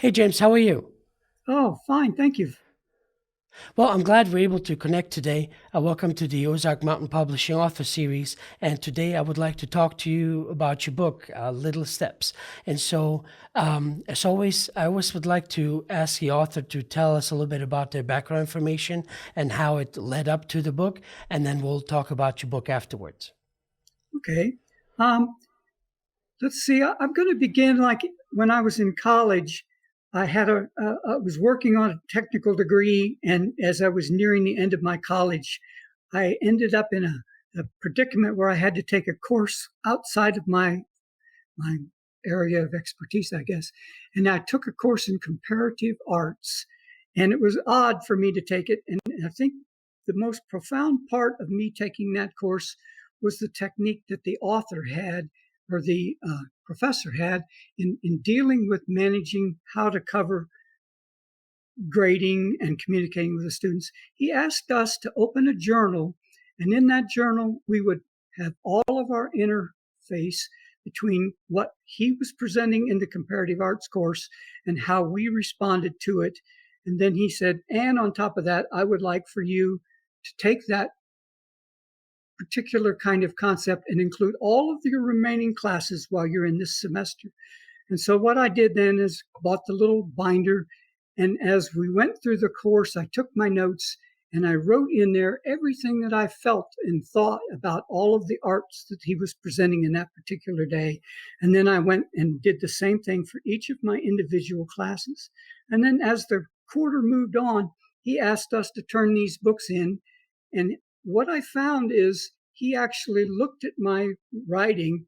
Hey, James, how are you? Oh, fine. Thank you. Well, I'm glad we're able to connect today. Welcome to the Ozark Mountain Publishing Author Series. And today I would like to talk to you about your book, Little Steps. And so, as always, I always would like to ask the author to tell us a little bit about their background information and how it led up to the book. And then we'll talk about your book afterwards. Okay. Um, let's see. I'm going to begin like when I was in college. I was working on a technical degree, and as I was nearing the end of my college, I ended up in a predicament where I had to take a course outside of my area of expertise, I guess. And I took a course in comparative arts, and it was odd for me to take it. And I think the most profound part of me taking that course was the technique that the author had, or the professor had, in dealing with managing how to cover grading and communicating with the students. He asked us to open a journal, and in that journal, we would have all of our interface between what he was presenting in the comparative arts course and how we responded to it. And then he said, and on top of that, I would like for you to take that particular kind of concept and include all of your remaining classes while you're in this semester. And so what I did then is bought the little binder. And as we went through the course, I took my notes and I wrote in there everything that I felt and thought about all of the arts that he was presenting in that particular day. And then I went and did the same thing for each of my individual classes. And then as the quarter moved on, he asked us to turn these books in. And what I found is he actually looked at my writing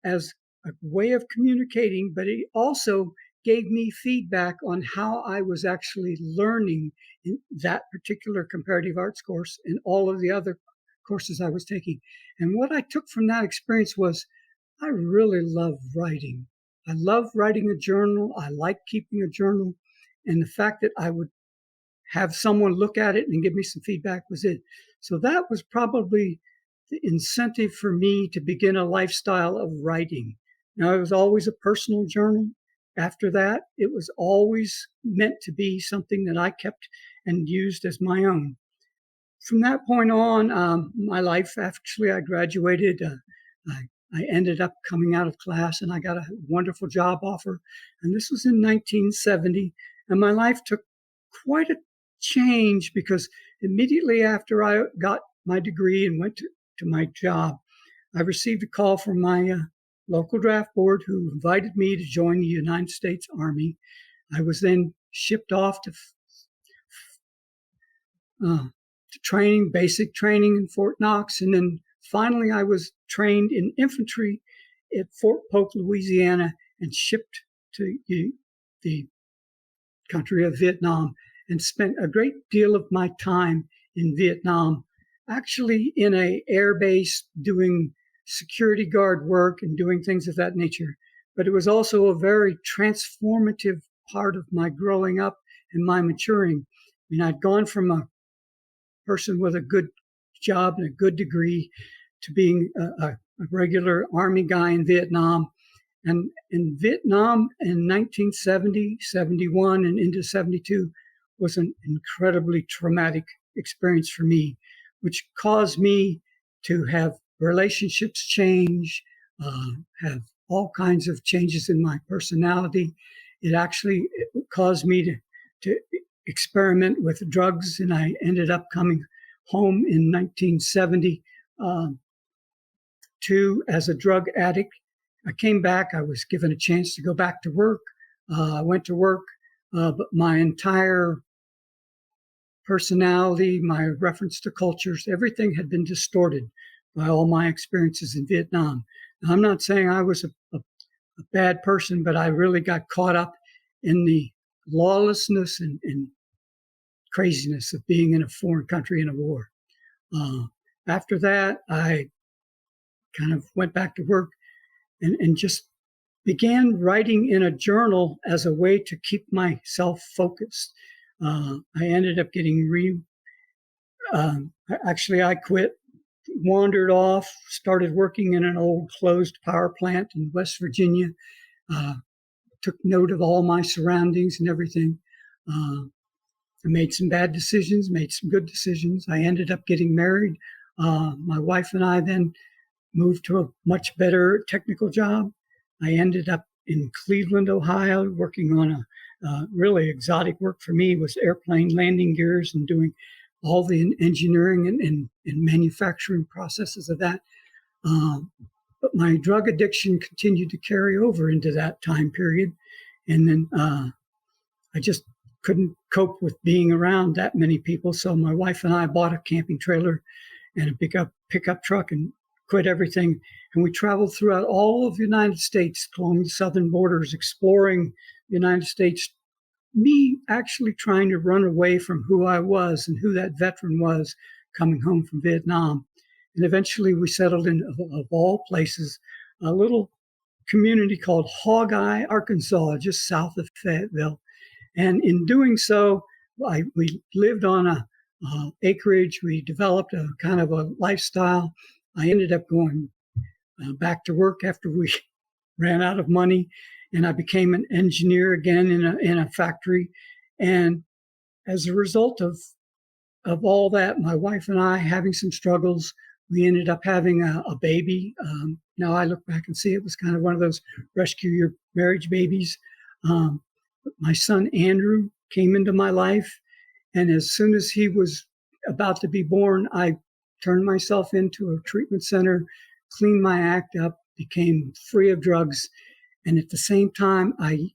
as a way of communicating, but he also gave me feedback on how I was actually learning in that particular comparative arts course and all of the other courses I was taking. And what I took from that experience was I really love writing. I love writing a journal. I like keeping a journal. And the fact that I would have someone look at it and give me some feedback was it. So that was probably the incentive for me to begin a lifestyle of writing. Now, it was always a personal journal. After that, it was always meant to be something that I kept and used as my own. From that point on, my life, actually, I graduated. I ended up coming out of class and I got a wonderful job offer. And this was in 1970. And my life took quite a change because immediately after I got my degree and went to my job, I received a call from my local draft board who invited me to join the United States Army. I was then shipped off to training, basic training in Fort Knox, and then finally I was trained in infantry at Fort Polk, Louisiana, and shipped to the country of Vietnam and spent a great deal of my time in Vietnam, actually in a air base doing security guard work and doing things of that nature. But it was also a very transformative part of my growing up and my maturing. I mean, I'd gone from a person with a good job and a good degree to being a regular Army guy in Vietnam. And in Vietnam in 1970, 71, and into 72 was an incredibly traumatic experience for me, which caused me to have relationships change, have all kinds of changes in my personality. It actually caused me to experiment with drugs, and I ended up coming home in 1972 as a drug addict. I came back. I was given a chance to go back to work. I went to work, but my entire personality, my reference to cultures, everything had been distorted by all my experiences in Vietnam. Now, I'm not saying I was a bad person, but I really got caught up in the lawlessness and craziness of being in a foreign country in a war. After that, I kind of went back to work and just began writing in a journal as a way to keep myself focused. I ended up getting actually, I quit, wandered off, started working in an old closed power plant in West Virginia, took note of all my surroundings and everything. I made some bad decisions, made some good decisions. I ended up getting married. My wife and I then moved to a much better technical job. I ended up in Cleveland, Ohio, working on a really exotic work for me was airplane landing gears and doing all the engineering and manufacturing processes of that. But my drug addiction continued to carry over into that time period. And then I just couldn't cope with being around that many people. So my wife and I bought a camping trailer and a pickup truck and quit everything. And we traveled throughout all of the United States along the southern borders, exploring the United States, me actually trying to run away from who I was and who that veteran was coming home from Vietnam. And eventually we settled in, of all places, a little community called Hawkeye, Arkansas, just south of Fayetteville. And in doing so, we lived on a acreage. We developed a kind of a lifestyle. I ended up going back to work after we ran out of money, and I became an engineer again in a factory. And as a result of all that, my wife and I having some struggles, we ended up having a baby. Now I look back and see it was kind of one of those rescue your marriage babies. My son, Andrew, came into my life. And as soon as he was about to be born, I turned myself into a treatment center, cleaned my act up, became free of drugs. And at the same time, I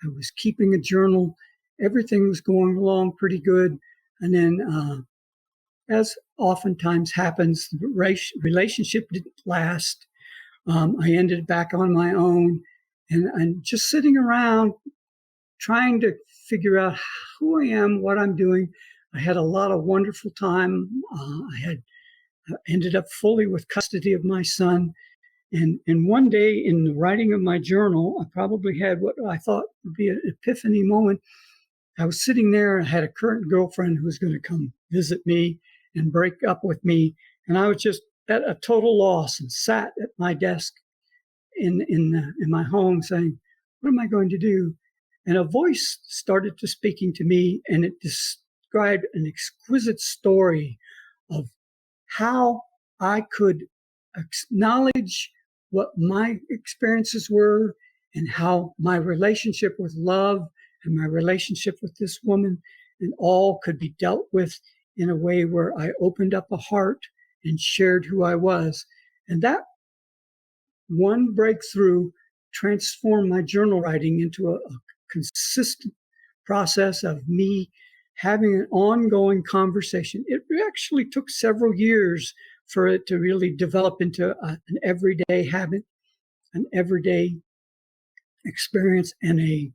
was keeping a journal. Everything was going along pretty good. And then, as oftentimes happens, the relationship didn't last. I ended back on my own and just sitting around trying to figure out who I am, what I'm doing. I had a lot of wonderful time. I ended up fully with custody of my son. And one day in the writing of my journal, I probably had what I thought would be an epiphany moment. I was sitting there and I had a current girlfriend who was going to come visit me and break up with me. And I was just at a total loss and sat at my desk in my home saying, what am I going to do? And a voice started to speaking to me, and it described an exquisite story of how I could acknowledge what my experiences were and how my relationship with love and my relationship with this woman and all could be dealt with in a way where I opened up a heart and shared who I was. And that one breakthrough transformed my journal writing into a consistent process of me having an ongoing conversation. It actually took several years for it to really develop into an everyday habit, an everyday experience, and a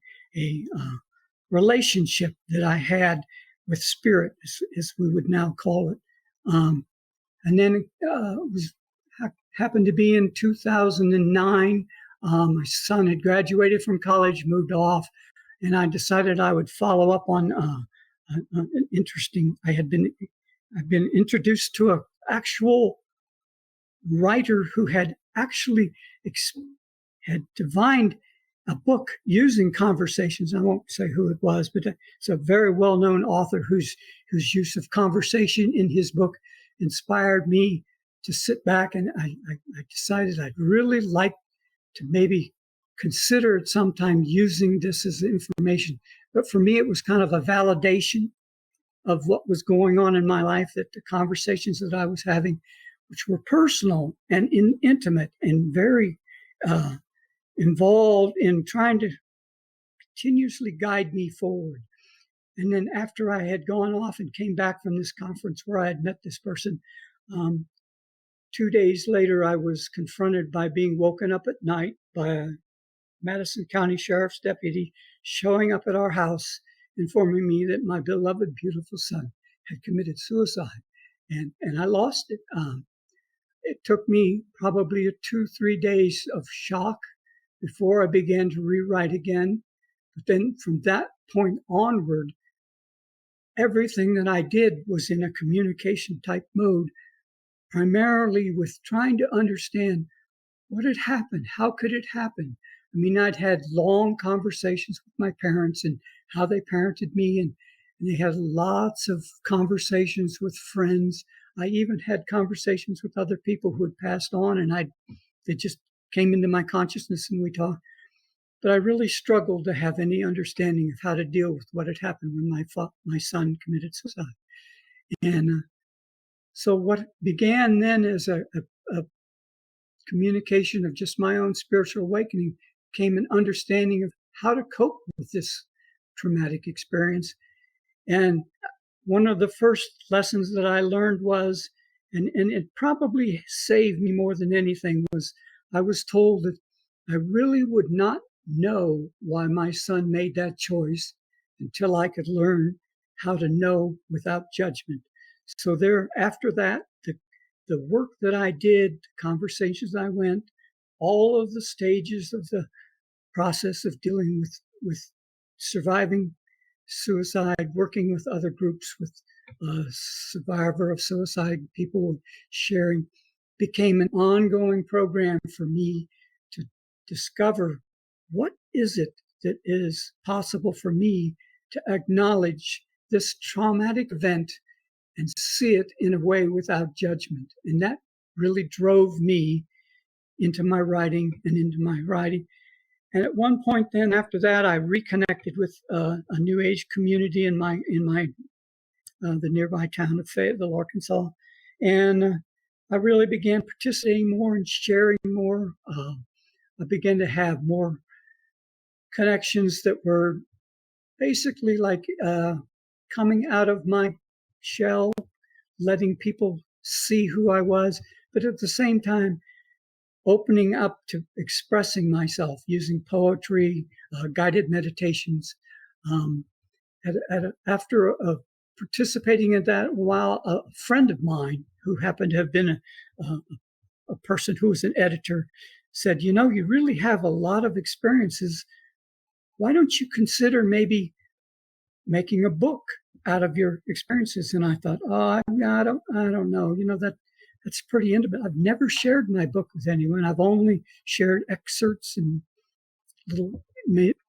relationship that I had with spirit, as we would now call it. And then it happened to be in 2009. My son had graduated from college, moved off, and I decided I would follow up on an interesting. I've been introduced to an actual writer who had actually had divined a book using conversations. I won't say who it was, but it's a very well-known author whose use of conversation in his book inspired me to sit back, and I decided I'd really like to maybe consider at some time using this as information. But for me, it was kind of a validation of what was going on in my life, that the conversations that I was having, which were personal and intimate and very involved in trying to continuously guide me forward. And then after I had gone off and came back from this conference where I had met this person, 2 days later, I was confronted by being woken up at night by a Madison County Sheriff's deputy showing up at our house, informing me that my beloved, beautiful son had committed suicide. And I lost it. It took me probably 2-3 days of shock before I began to rewrite again. But then from that point onward, everything that I did was in a communication type mode, primarily with trying to understand what had happened, how could it happen, I mean, I'd had long conversations with my parents and how they parented me, and they had lots of conversations with friends. I even had conversations with other people who had passed on, and they just came into my consciousness and we talked. But I really struggled to have any understanding of how to deal with what had happened when my son committed suicide. And so what began then as a communication of just my own spiritual awakening became an understanding of how to cope with this traumatic experience. And one of the first lessons that I learned was, and it probably saved me more than anything, was I was told that I really would not know why my son made that choice until I could learn how to know without judgment. So after that, the work that I did, the conversations I went, all of the stages of the process of dealing with surviving suicide, working with other groups with survivor of suicide people sharing, became an ongoing program for me to discover what is it that is possible for me to acknowledge this traumatic event and see it in a way without judgment. And that really drove me into my writing and into my writing. And at one point then after that, I reconnected with a New Age community in the nearby town of Fayetteville, Arkansas. And I really began participating more and sharing more. I began to have more connections that were basically like coming out of my shell, letting people see who I was, but at the same time, opening up to expressing myself using poetry, guided meditations. After participating in that, while a friend of mine who happened to have been a person who was an editor said, you really have a lot of experiences. Why don't you consider maybe making a book out of your experiences? And I thought, I don't know. That's pretty intimate. I've never shared my book with anyone. I've only shared excerpts and little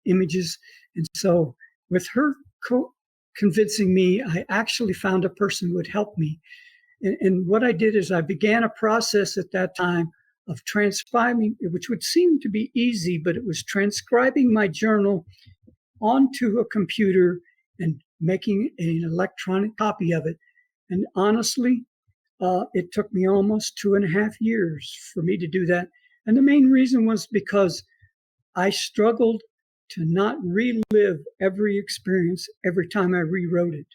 images. And so with her convincing me, I actually found a person who would help me. And what I did is I began a process at that time of transcribing, which would seem to be easy, but it was transcribing my journal onto a computer and making an electronic copy of it. And honestly, it took me almost 2.5 years for me to do that. And the main reason was because I struggled to not relive every experience every time I rewrote it.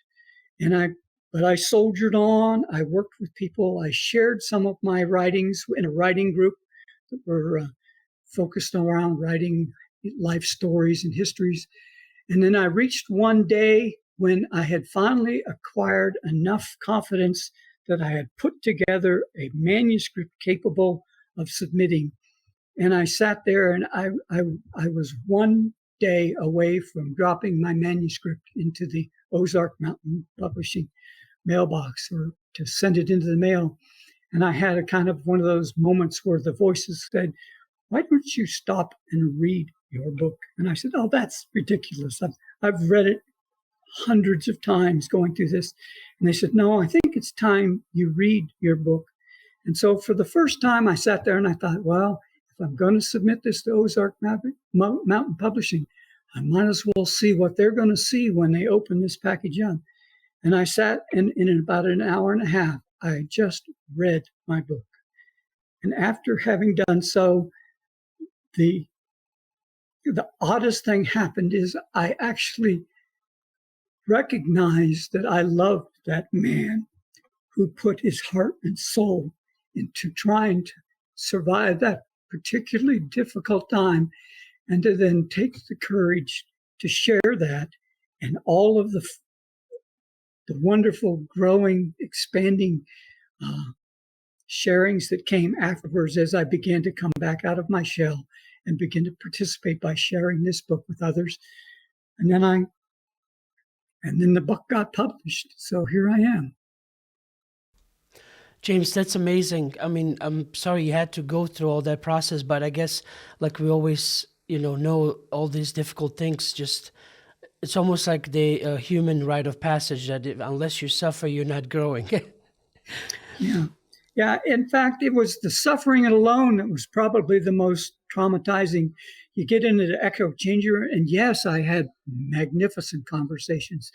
But I soldiered on. I worked with people. I shared some of my writings in a writing group that were focused around writing life stories and histories. And then I reached one day when I had finally acquired enough confidence that I had put together a manuscript capable of submitting. And I sat there and I was one day away from dropping my manuscript into the Ozark Mountain Publishing mailbox, or to send it into the mail. And I had a kind of one of those moments where the voices said, why don't you stop and read your book? And I said, oh, that's ridiculous. I've read it hundreds of times going through this. And they said, no, I think it's time you read your book. And so for the first time, I sat there and I thought, well, if I'm going to submit this to Ozark Mountain Publishing, I might as well see what they're going to see when they open this package up. And I sat, and in about an hour and a half, I just read my book. And after having done so, the oddest thing happened is I actually recognized that I loved that man who put his heart and soul into trying to survive that particularly difficult time, and to then take the courage to share that and all of the wonderful, growing, expanding sharings that came afterwards as I began to come back out of my shell and begin to participate by sharing this book with others. And then the book got published. So here I am. James, that's amazing. I mean, I'm sorry you had to go through all that process, but I guess, like we always know all these difficult things. Just it's almost like the human rite of passage that unless you suffer, you're not growing. Yeah. Yeah. In fact, it was the suffering alone that was probably the most traumatizing. You get into the echo changer, and yes, I had magnificent conversations,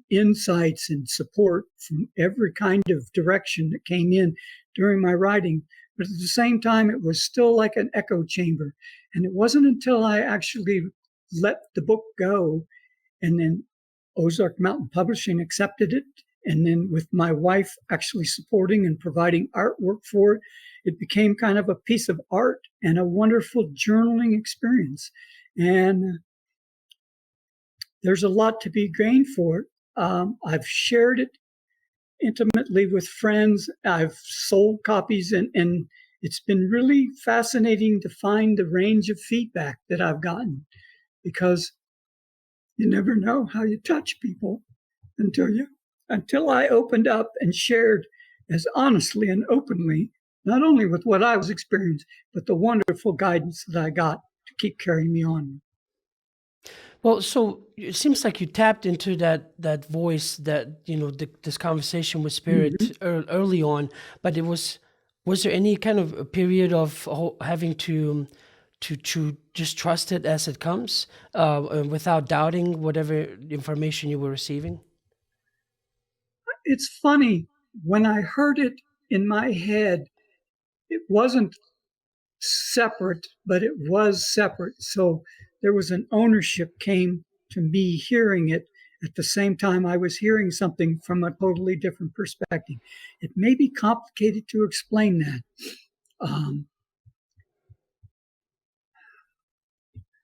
insights, and support from every kind of direction that came in during my writing. But at the same time, it was still like an echo chamber. And it wasn't until I actually let the book go and then Ozark Mountain Publishing accepted it. And then with my wife actually supporting and providing artwork for it, it became kind of a piece of art and a wonderful journaling experience. And there's a lot to be gained for it. I've shared it intimately with friends. I've sold copies, and it's been really fascinating to find the range of feedback that I've gotten, because you never know how you touch people until I opened up and shared as honestly and openly, not only with what I was experiencing, but the wonderful guidance that I got to keep carrying me on. Well, so it seems like you tapped into that voice that this conversation with Mm-hmm. spirit early on, but was there any kind of a period of having to just trust it as it comes, without doubting whatever information you were receiving? It's funny, when I heard it in my head, it wasn't separate, but it was separate. So there was an ownership came to me hearing it at the same time I was hearing something from a totally different perspective. It may be complicated to explain that. Um,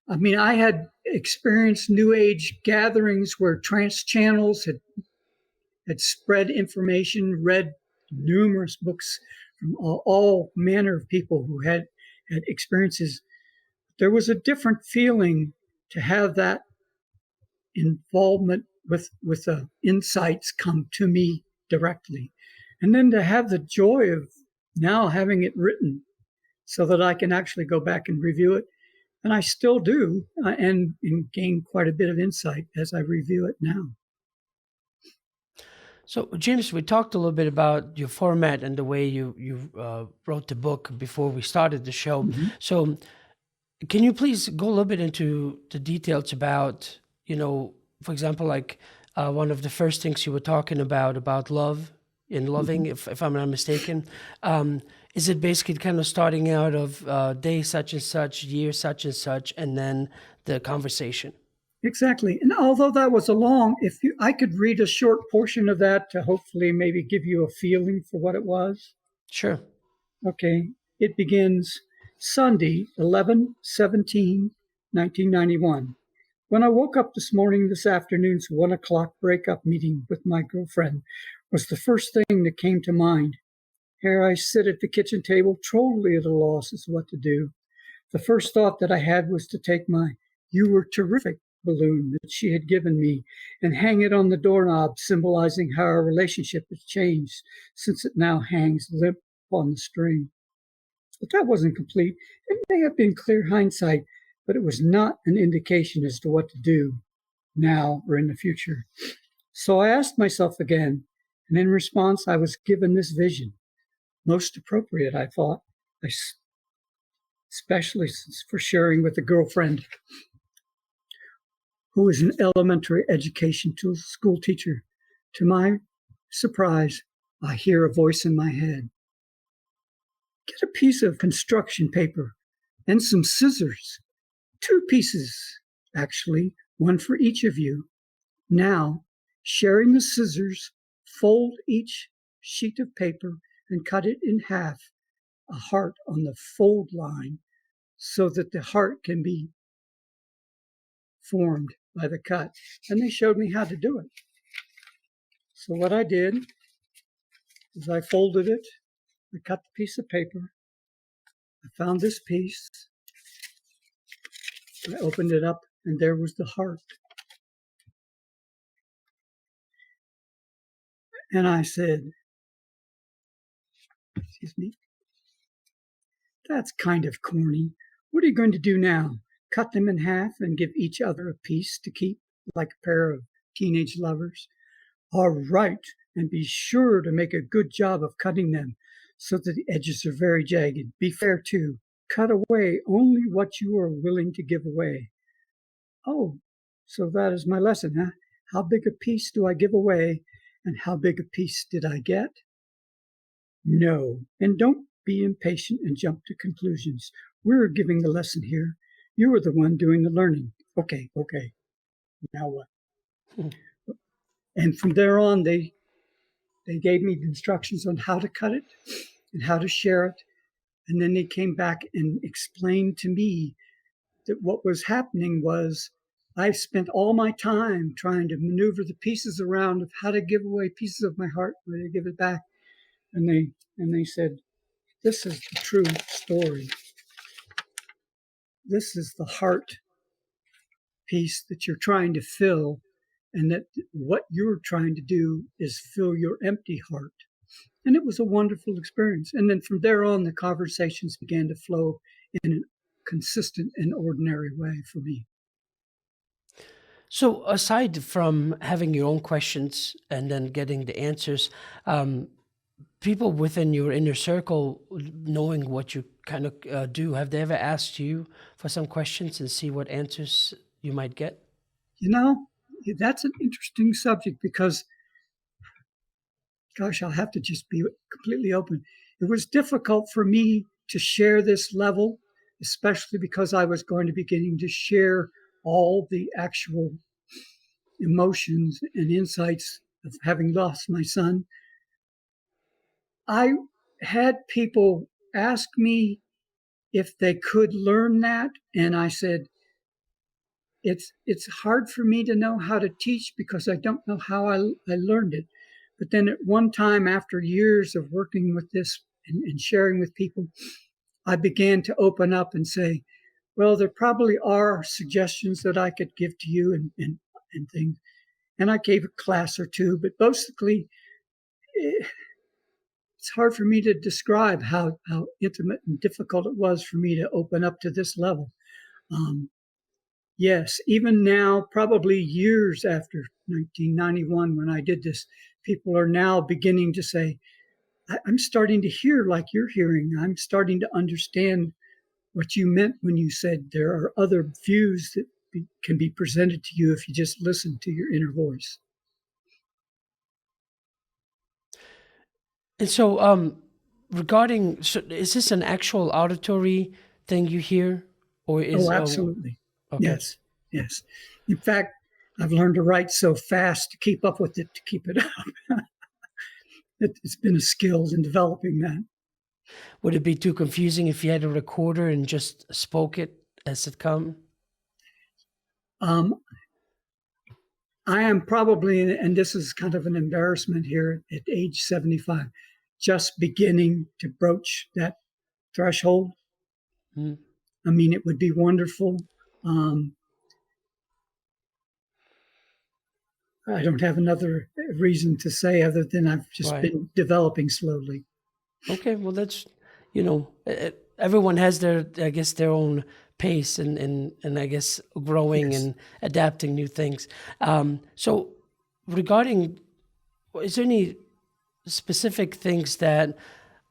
I mean, I had experienced New Age gatherings where trance channels had spread information, read numerous books from all manner of people who had experiences. There was a different feeling to have that involvement with the insights come to me directly, and then to have the joy of now having it written so that I can actually go back and review it, and I still do, and gain quite a bit of insight as I review it now. So, James, we talked a little bit about your format and the way you wrote the book before we started the show. Mm-hmm. So, can you please go a little bit into the details about, for example, like one of the first things you were talking about love in Mm-hmm. loving, if I'm not mistaken. Is it basically kind of starting out of day such and such, year such and such, and then the conversation? Exactly. And although that was a long, if you, I could read a short portion of that to hopefully maybe give you a feeling for what it was. Sure. Okay. It begins Sunday, 11/17/1991. When I woke up this afternoon's 1 o'clock breakup meeting with my girlfriend was the first thing that came to mind. Here I sit at the kitchen table, totally at a loss as to what to do. The first thought that I had was to take my "You were terrific" balloon that she had given me and hang it on the doorknob, symbolizing how our relationship has changed since it now hangs limp on the string. But that wasn't complete. It may have been clear hindsight, but it was not an indication as to what to do now or in the future. So I asked myself again, and in response, I was given this vision. Most appropriate, I thought, especially for sharing with a girlfriend who is an elementary education school teacher. To my surprise, I hear a voice in my head. Get a piece of construction paper and some scissors. 2 pieces, actually, one for each of you. Now, sharing the scissors, fold each sheet of paper and cut it in half, a heart on the fold line, so that the heart can be formed by the cut. And they showed me how to do it. So what I did is I folded it, I cut the piece of paper, I found this piece, I opened it up, and there was the heart. And I said, excuse me, that's kind of corny. What are you going to do now? cut them in half and give each other a piece to keep, like a pair of teenage lovers. All right, and be sure to make a good job of cutting them so that the edges are very jagged. Be fair too. Cut away only what you are willing to give away. Oh, so that is my lesson, huh? How big a piece do I give away, and how big a piece did I get? No, and don't be impatient and jump to conclusions. We're giving the lesson here. You are the one doing the learning. Okay, now what? And from there on, they gave me the instructions on how to cut it and how to share it. And then they came back and explained to me that what was happening was I spent all my time trying to maneuver the pieces around of how to give away pieces of my heart, where to give it back. And they said, this is the true story. This is the heart piece that you're trying to fill, and that what you're trying to do is fill your empty heart. And it was a wonderful experience. And then from there on, the conversations began to flow in a consistent and ordinary way for me. So, aside from having your own questions and then getting the answers, people within your inner circle knowing what you kind of do, have they ever asked you for some questions and see what answers you might get? You know, that's an interesting subject because, gosh, I'll have to just be completely open. It was difficult for me to share this level, especially because I was going to be beginning to share all the actual emotions and insights of having lost my son. I had people ask me if they could learn that, and I said, it's hard for me to know how to teach because I don't know how I learned it. But then at one time, after years of working with this and sharing with people, I began to open up and say, well, there probably are suggestions that I could give to you and things. And I gave a class or two, but basically, it's hard for me to describe how intimate and difficult it was for me to open up to this level. Yes, even now, probably years after 1991, when I did this, people are now beginning to say, I'm starting to hear like you're hearing. I'm starting to understand what you meant when you said there are other views that can be presented to you if you just listen to your inner voice. And so, regarding, so is this an actual auditory thing you hear, or is? Oh, absolutely. Okay. Yes. In fact, I've learned to write so fast to keep up with it, to keep it up. It's been a skill in developing that. Would it be too confusing if you had a recorder and just spoke it as it come? I am probably, and this is kind of an embarrassment here at age 75, just beginning to broach that threshold. Hmm. I mean, it would be wonderful. I don't have another reason to say other than I've just Right. been developing slowly. Okay. Well, that's, everyone has their, I guess, their own pace and I guess growing Yes. and adapting new things. So regarding, is there any specific things that,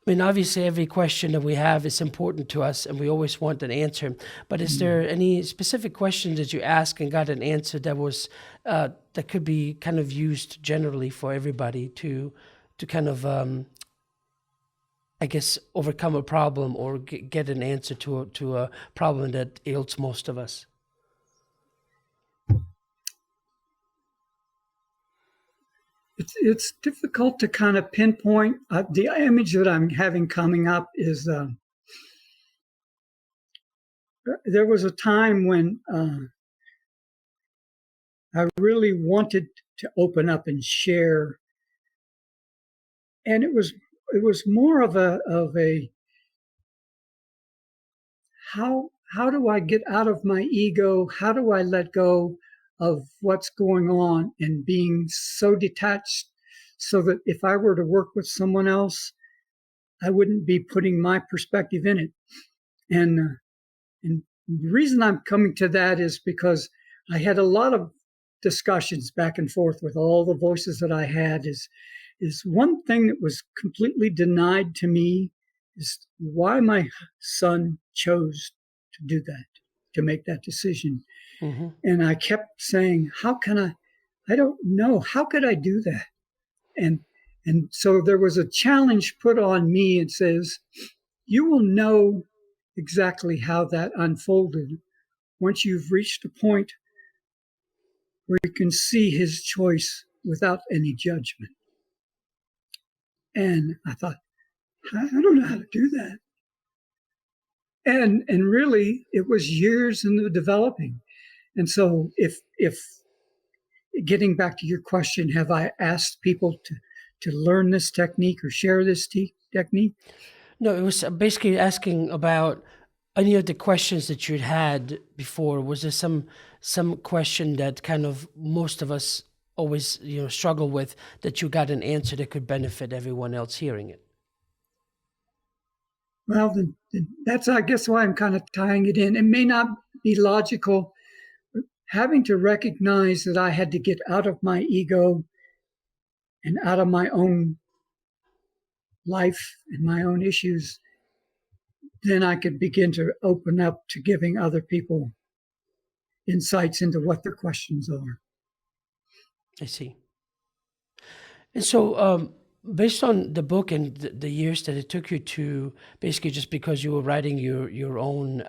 I mean, obviously every question that we have is important to us and we always want an answer, but is there any specific questions that you asked and got an answer that was, that could be kind of used generally for everybody to kind of, I guess, overcome a problem or get an answer to a problem that ails most of us? It's difficult to kind of pinpoint. The image that I'm having coming up is there was a time when I really wanted to open up and share, and it was more of a how do I get out of my ego? How do I let go of what's going on and being so detached so that if I were to work with someone else, I wouldn't be putting my perspective in it. And The reason I'm coming to that is because I had a lot of discussions back and forth with all the voices that I had. Is one thing that was completely denied to me is why my son chose to do that, to make that decision. Mm-hmm. And I kept saying, how can I don't know, how could I do that? And so there was a challenge put on me. It says, you will know exactly how that unfolded once you've reached a point where you can see his choice without any judgment. And I thought, I don't know how to do that. And really, it was years in the developing. And so, if getting back to your question, have I asked people to learn this technique or share this technique? No, it was basically asking about any of the questions that you'd had before. Was there some question that kind of most of us always struggle with, that you got an answer that could benefit everyone else hearing it? Well, then that's, I guess, why I'm kind of tying it in. It may not be logical, but having to recognize that I had to get out of my ego and out of my own life and my own issues, then I could begin to open up to giving other people insights into what their questions are. I see. And so, based on the book and the years that it took you to, basically just because you were writing your own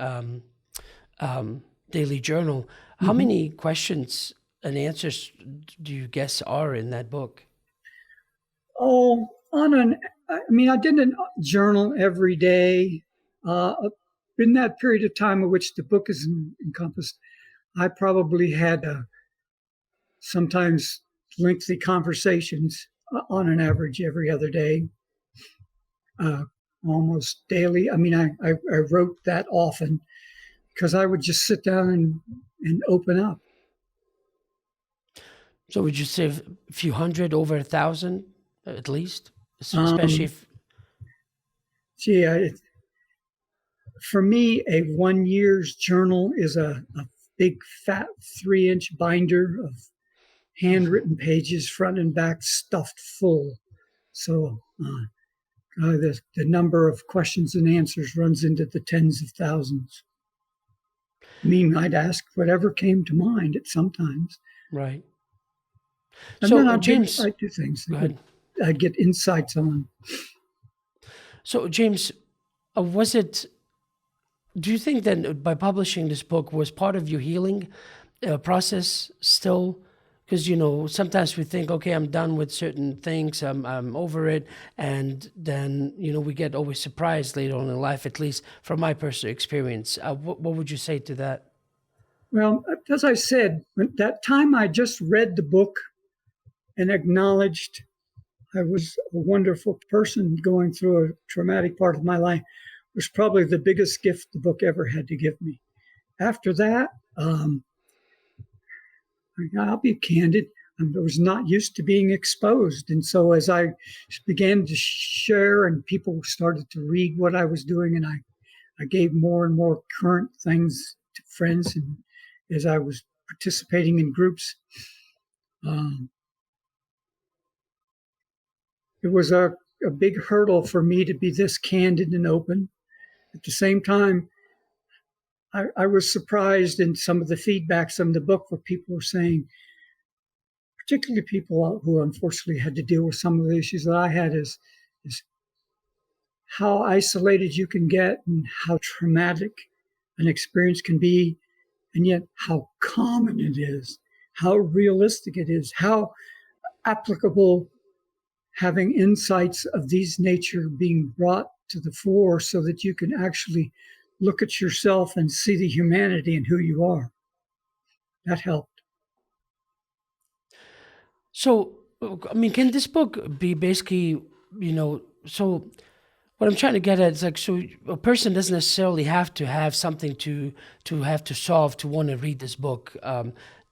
daily journal, how Mm-hmm. many questions and answers do you guess are in that book? Oh, I mean, I didn't journal every day. Uh, in that period of time in which the book is encompassed, I probably had sometimes lengthy conversations on an average every other day, uh, almost daily. I mean, I wrote that often because I would just sit down and open up. So would you say a few hundred, over 1,000 at least? Especially Um, if, gee, for me, a 1 year's journal is a big fat 3-inch binder of mhm, handwritten pages, front and back, stuffed full. So the number of questions and answers runs into the tens of thousands. I mean, I'd ask whatever came to mind at sometimes, right. and then So, James, I'd do things go that ahead. I'd get insights on. So, James, was it, do you think that by publishing this book was part of your healing process still? Because, sometimes we think, okay, I'm done with certain things, I'm over it. And then, we get always surprised later on in life, at least from my personal experience. What would you say to that? Well, as I said, when that time I just read the book and acknowledged I was a wonderful person going through a traumatic part of my life was probably the biggest gift the book ever had to give me. After that, I'll be candid. I was not used to being exposed. And so as I began to share and people started to read what I was doing, and I gave more and more current things to friends, and as I was participating in groups, um, it was a big hurdle for me to be this candid and open. At the same time, I was surprised in some of the feedbacks on the book where people were saying, particularly people who unfortunately had to deal with some of the issues that I had, is how isolated you can get and how traumatic an experience can be, and yet how common it is, how realistic it is, how applicable having insights of these nature being brought to the fore so that you can actually look at yourself and see the humanity in who you are. That helped. So, I mean, can this book be basically, so what I'm trying to get at is like, so a person doesn't necessarily have to have something to have to solve to want to read this book.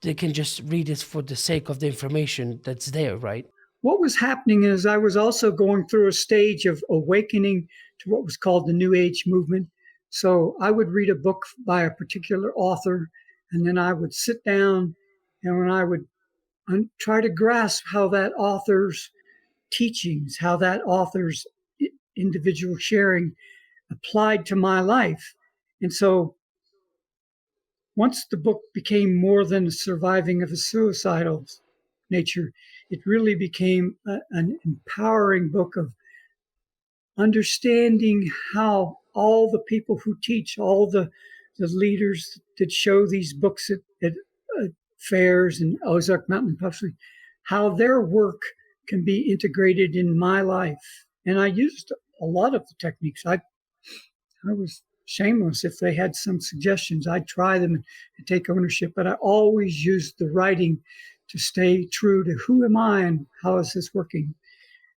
They can just read it for the sake of the information that's there, right? What was happening is I was also going through a stage of awakening to what was called the New Age movement. So I would read a book by a particular author, and then I would sit down and when I would try to grasp how that author's teachings, how that author's individual sharing applied to my life. And so once the book became more than a surviving of a suicidal nature, it really became an empowering book of understanding how all the people who teach, all the leaders that show these books at fairs and Ozark Mountain Publishing, how their work can be integrated in my life. And I used a lot of the techniques. I was shameless. If they had some suggestions, I'd try them and take ownership. But I always used the writing to stay true to who am I and how is this working?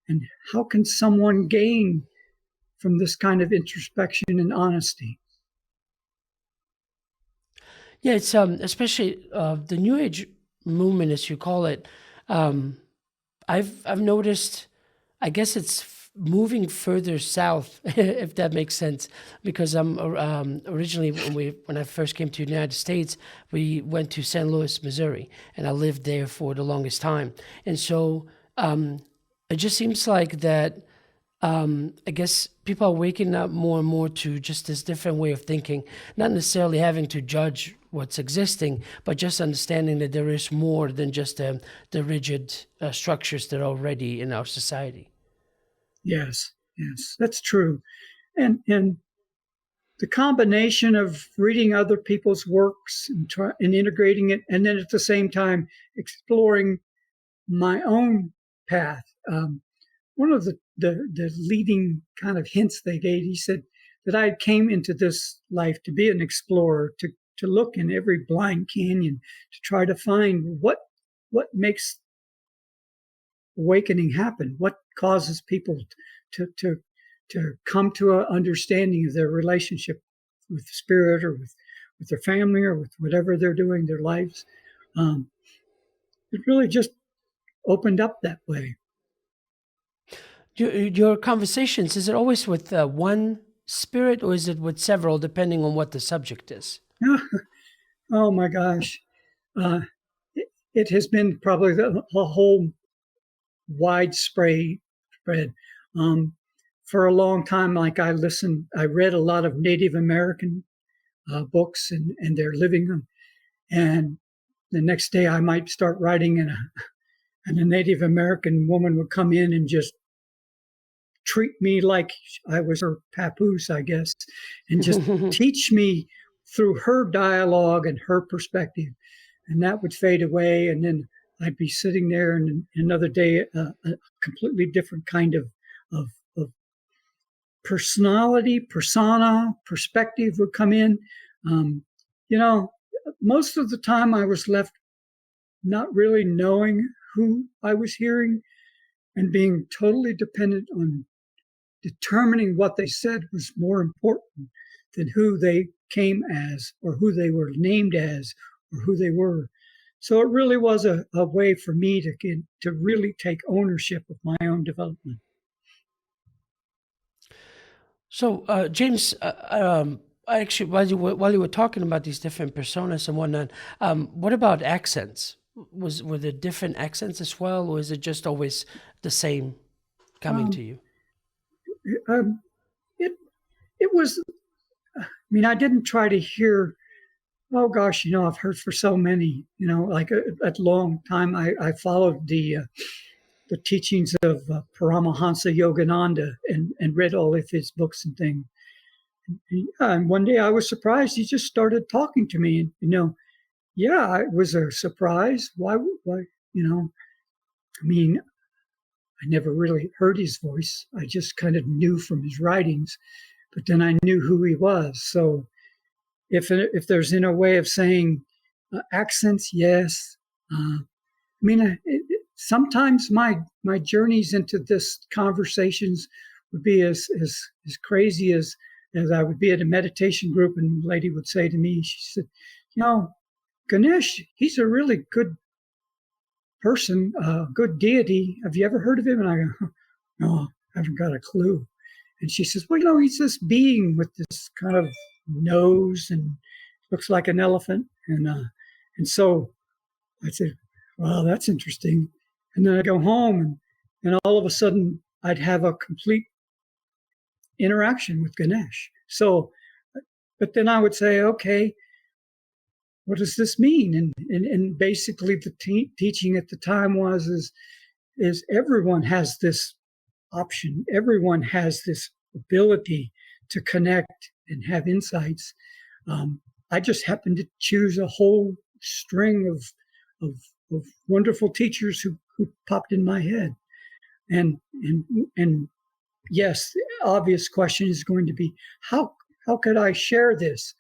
And how can someone gain from this kind of introspection and honesty? Yeah, it's especially the New Age movement, as you call it. Um, I've noticed. I guess it's moving further south, if that makes sense, because I'm originally when I first came to the United States, we went to St. Louis, Missouri, and I lived there for the longest time, and so it just seems like that. I guess people are waking up more and more to just this different way of thinking, not necessarily having to judge what's existing, but just understanding that there is more than just the rigid structures that are already in our society. Yes, yes, that's true. And the combination of reading other people's works and integrating it, and then at the same time exploring my own path. One of the leading kind of hints they gave, he said that I came into this life to be an explorer, to look in every blind canyon, to try to find what makes awakening happen, what causes people to come to an understanding of their relationship with the spirit or with their family or with whatever they're doing, their lives. It really just opened up that way. Your conversations, is it always with one spirit or is it with several, depending on what the subject is? Oh my gosh. It has been probably a whole widespread spread. For a long time, like I read a lot of Native American books and their living them. And the next day I might start writing and a Native American woman would come in and just treat me like I was her papoose, I guess, and just teach me through her dialogue and her perspective. And that would fade away. And then I'd be sitting there, and another day, a completely different kind of persona, perspective would come in. Um, you know, most of the time I was left not really knowing who I was hearing and being totally dependent on determining what they said was more important than who they came as or who they were named as or who they were. So it really was a way for me to really take ownership of my own development. So, James, I actually, while you were talking about these different personas and whatnot, what about accents? Were there different accents as well, or is it just always the same coming to you? Um, it it was. I mean, I didn't try to hear. Oh gosh, I've heard for so many. Like a long time, I followed the teachings of Paramahansa Yogananda and read all of his books and things. And one day I was surprised. He just started talking to me, and yeah, it was a surprise. Why? I mean, I never really heard his voice. I just kind of knew from his writings, but then I knew who he was. So if there's in a way of saying accents, yes. I mean, sometimes my journeys into this conversations would be as crazy as I would be at a meditation group, and the lady would say to me, she said, Ganesh, he's a really good person, good deity. Have you ever heard of him? And I go, no, I haven't got a clue. And she says, well, he's this being with this kind of nose and looks like an elephant. And so I said, well, that's interesting. And then I go home and all of a sudden I'd have a complete interaction with Ganesh. So, but then I would say, okay, what does this mean? And basically the teaching at the time is everyone has this option. Everyone has this ability to connect and have insights. I just happened to choose a whole string of wonderful teachers who popped in my head. And yes, the obvious question is going to be, how could I share this?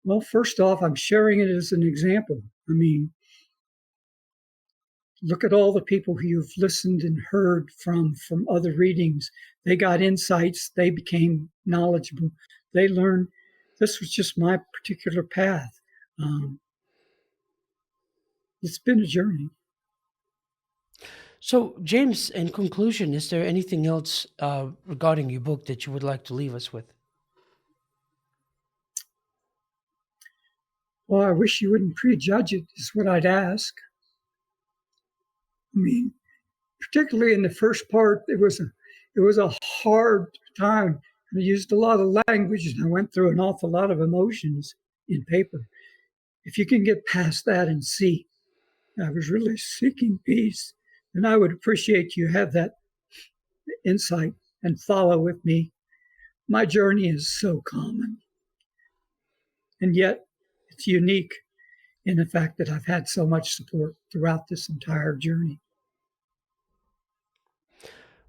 Well, first off, I'm sharing it as an example. I mean, look at all the people who you've listened and heard from other readings. They got insights. They became knowledgeable. They learned. This was just my particular path. It's been a journey. So, James, in conclusion, is there anything else regarding your book that you would like to leave us with? Well, I wish you wouldn't prejudge it, is what I'd ask. I mean, particularly in the first part, it was a hard time. I used a lot of language and I went through an awful lot of emotions in paper. If you can get past that and see, I was really seeking peace, then I would appreciate you have that insight and follow with me. My journey is so common, and yet it's unique in the fact that I've had so much support throughout this entire journey.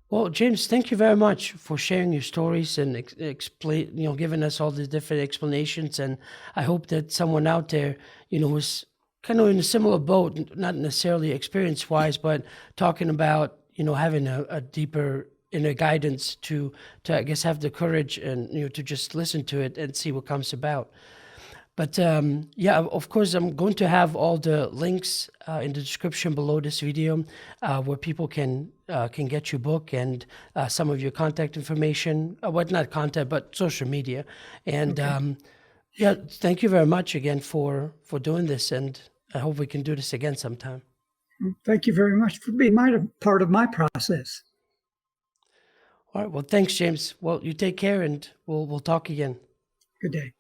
Well, James, thank you very much for sharing your stories and explain, giving us all the different explanations. And I hope that someone out there, was kind of in a similar boat, not necessarily experience-wise, but talking about, having a deeper inner guidance to I guess have the courage and to just listen to it and see what comes about. But yeah, of course, I'm going to have all the links in the description below this video where people can get your book and some of your contact information. Well, not contact, but social media. And Okay. yeah, thank you very much again for doing this, and I hope we can do this again sometime. Thank you very much for being part of my process. All right. Well, thanks, James. Well, you take care, and we'll talk again. Good day.